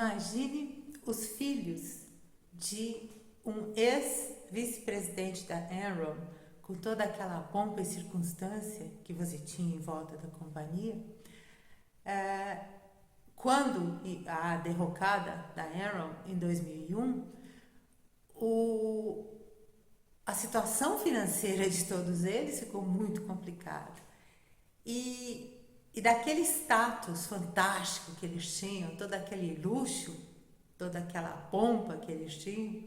imagine os filhos de um ex-vice-presidente da Enron, com toda aquela pompa e circunstância que você tinha em volta da companhia. Quando a derrocada da Enron em 2001, a situação financeira de todos eles ficou muito complicada. E daquele status fantástico que eles tinham, todo aquele luxo, toda aquela pompa que eles tinham,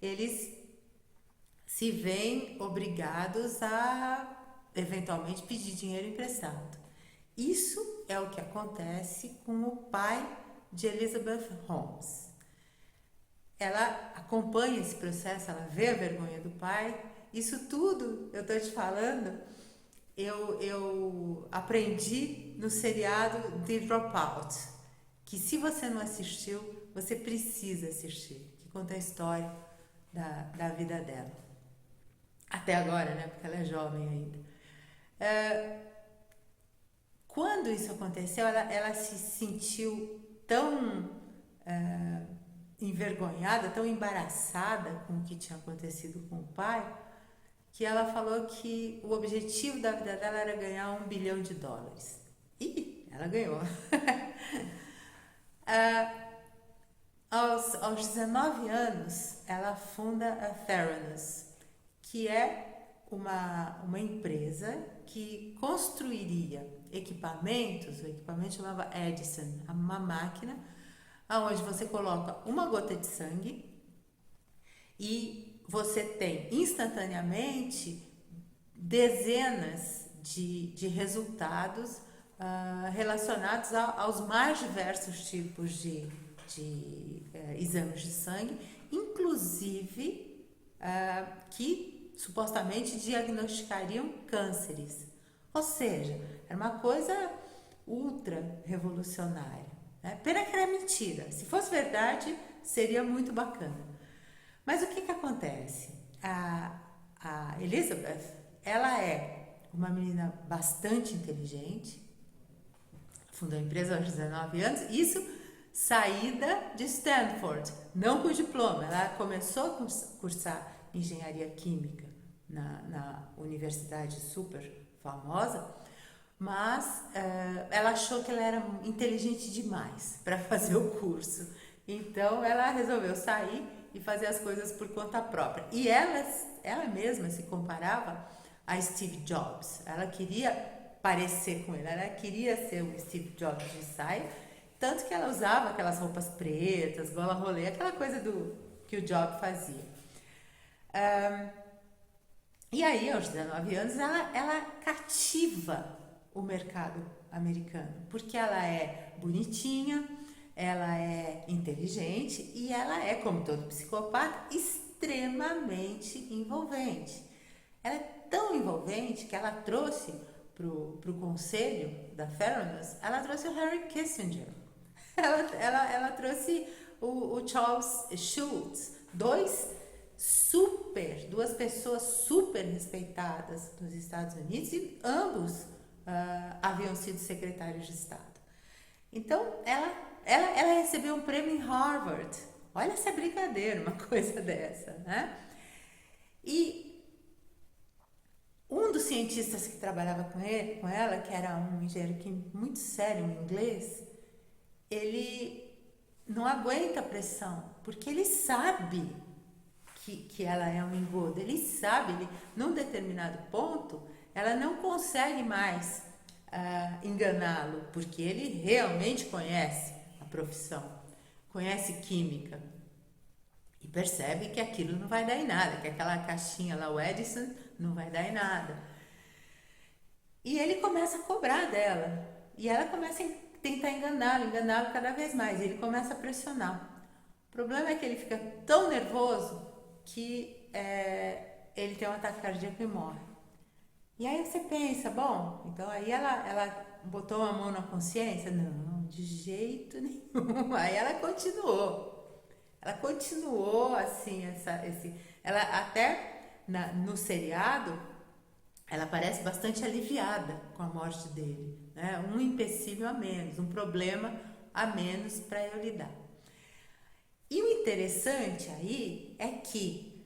eles se veem obrigados a eventualmente pedir dinheiro emprestado. Isso é o que acontece com o pai de Elizabeth Holmes. Ela acompanha esse processo, ela vê a vergonha do pai. Isso tudo, eu estou te falando, eu aprendi no seriado The Dropout, que se você não assistiu, você precisa assistir, que conta a história da vida dela. Até agora, né? Porque ela é jovem ainda. Quando isso aconteceu, ela se sentiu tão envergonhada, tão embaraçada com o que tinha acontecido com o pai, que ela falou que o objetivo da vida dela era ganhar $1 bilhão. E ela ganhou. Aos 19 anos, ela funda a Theranos, que é uma empresa que construiria equipamentos. O equipamento chamava Edison, uma máquina onde você coloca uma gota de sangue e você tem instantaneamente dezenas de resultados relacionados aos mais diversos tipos de exames de sangue, inclusive que supostamente diagnosticariam cânceres. Ou seja, era uma coisa ultra revolucionária. Pena que era mentira. Se fosse verdade, seria muito bacana. Mas o que acontece? A Elizabeth, ela é uma menina bastante inteligente, fundou a empresa aos 19 anos, isso saída de Stanford, não com diploma. Ela começou a cursar engenharia química na universidade super famosa, mas ela achou que ela era inteligente demais para fazer o curso. Então ela resolveu sair e fazer as coisas por conta própria. E ela mesma se comparava a Steve Jobs. Ela queria parecer com ele, ela queria ser o Steve Jobs de saia, tanto que ela usava aquelas roupas pretas, gola rolê, aquela coisa que o Jobs fazia. E aí, aos 19 anos, ela cativa o mercado americano, porque ela é bonitinha, ela é inteligente e ela é, como todo psicopata, extremamente envolvente. Ela é tão envolvente que ela trouxe pro conselho da Theranos, ela trouxe o Henry Kissinger, ela trouxe o Charles Schultz, duas pessoas super respeitadas nos Estados Unidos, e ambos haviam sido secretários de Estado. Então, ela recebeu um prêmio em Harvard. Olha essa brincadeira, uma coisa dessa, né? E um dos cientistas que trabalhava com ela, que era um engenheiro muito sério em inglês, ele não aguenta a pressão, porque ele sabe que ela é um engodo. Ele sabe, num determinado ponto, ela não consegue mais enganá-lo, porque ele realmente conhece a profissão, conhece química e percebe que aquilo não vai dar em nada, que aquela caixinha lá, o Edison, não vai dar em nada. E ele começa a cobrar dela, e ela começa a tentar enganá-lo cada vez mais, e ele começa a pressionar. O problema é que ele fica tão nervoso que ele tem um ataque cardíaco e morre. E aí você pensa, bom, então aí ela botou a mão na consciência? Não, de jeito nenhum. Aí ela continuou assim, ela até no seriado, ela parece bastante aliviada com a morte dele, né? Um empecilho a menos, um problema a menos para eu lidar. E o interessante aí é que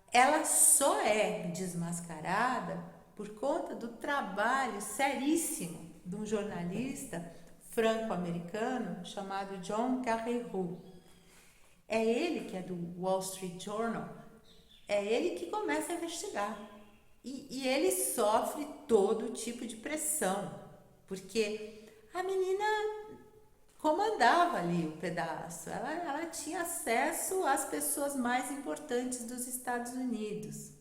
ela só é desmascarada por conta do trabalho seríssimo de um jornalista franco-americano chamado John Carreyrou. É ele, que é do Wall Street Journal, é ele que começa a investigar. E ele sofre todo tipo de pressão, porque a menina comandava ali o pedaço, ela tinha acesso às pessoas mais importantes dos Estados Unidos.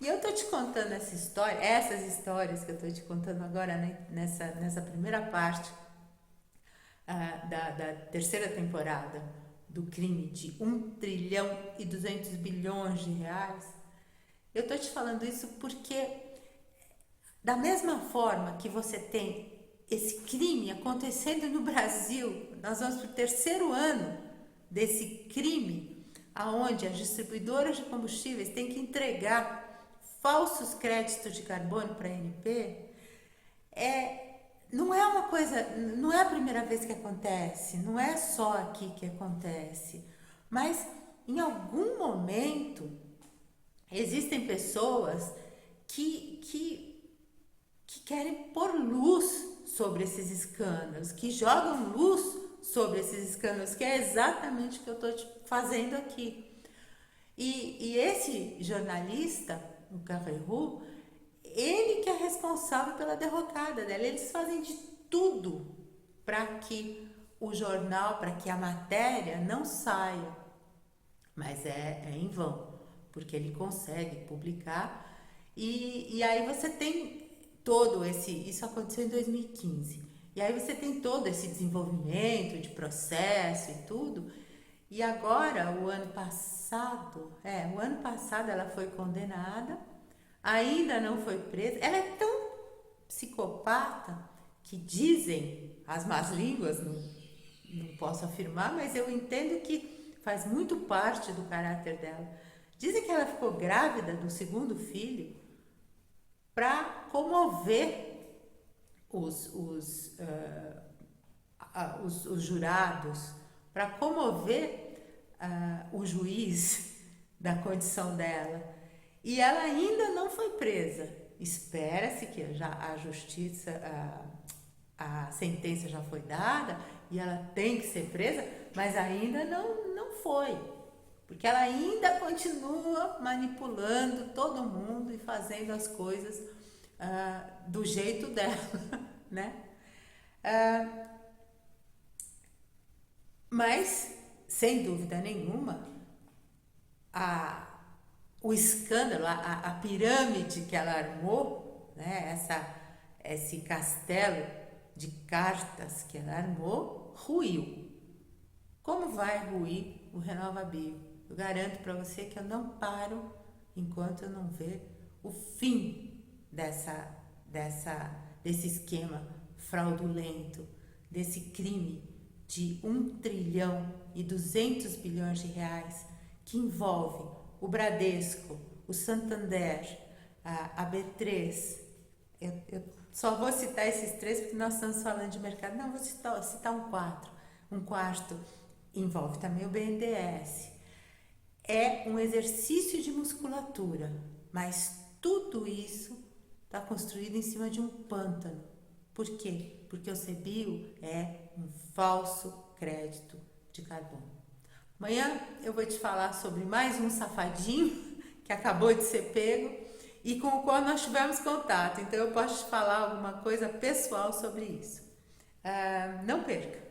E eu tô te contando essa história, essas histórias que eu tô te contando agora, né, nessa primeira parte da terceira temporada do crime de 1 trilhão e 200 bilhões de reais. Eu tô te falando isso porque, da mesma forma que você tem esse crime acontecendo no Brasil, nós vamos para o terceiro ano desse crime, aonde as distribuidoras de combustíveis têm que entregar falsos créditos de carbono para a ANP. Não é uma coisa, não é a primeira vez que acontece, não é só aqui que acontece, mas em algum momento existem pessoas que querem pôr luz sobre esses escândalos, que jogam luz sobre esses escândalos, que é exatamente o que eu estou fazendo aqui. E esse jornalista, o Carreyrou, ele que é responsável pela derrocada dela. Eles fazem de tudo para que o jornal, para que a matéria não saia. Mas é em vão, porque ele consegue publicar. E aí você tem todo isso aconteceu em 2015. E aí você tem todo esse desenvolvimento de processo e tudo. E agora, o ano passado ela foi condenada, ainda não foi presa. Ela é tão psicopata que dizem as más línguas, não posso afirmar, mas eu entendo que faz muito parte do caráter dela. Dizem que ela ficou grávida do segundo filho para comover os jurados, para comover o juiz da condição dela. E ela ainda não foi presa. Espera-se que já a justiça, a sentença já foi dada e ela tem que ser presa, mas ainda não foi. Porque ela ainda continua manipulando todo mundo e fazendo as coisas do jeito dela, né? Mas, sem dúvida nenhuma, o escândalo, a pirâmide que ela armou, né? Esse castelo de cartas que ela armou, ruiu. Como vai ruir o RenovaBio? Eu garanto para você que eu não paro enquanto eu não ver o fim desse esquema fraudulento, desse crime de 1 trilhão e 200 bilhões de reais que envolve o Bradesco, o Santander, a B3. Eu só vou citar esses três porque nós estamos falando de mercado. Não, vou citar um quarto. Envolve também o BNDES. É um exercício de musculatura, mas tudo isso está construído em cima de um pântano. Por quê? Porque o CBIO é um falso crédito de carbono. Amanhã eu vou te falar sobre mais um safadinho que acabou de ser pego e com o qual nós tivemos contato. Então eu posso te falar alguma coisa pessoal sobre isso. Não perca!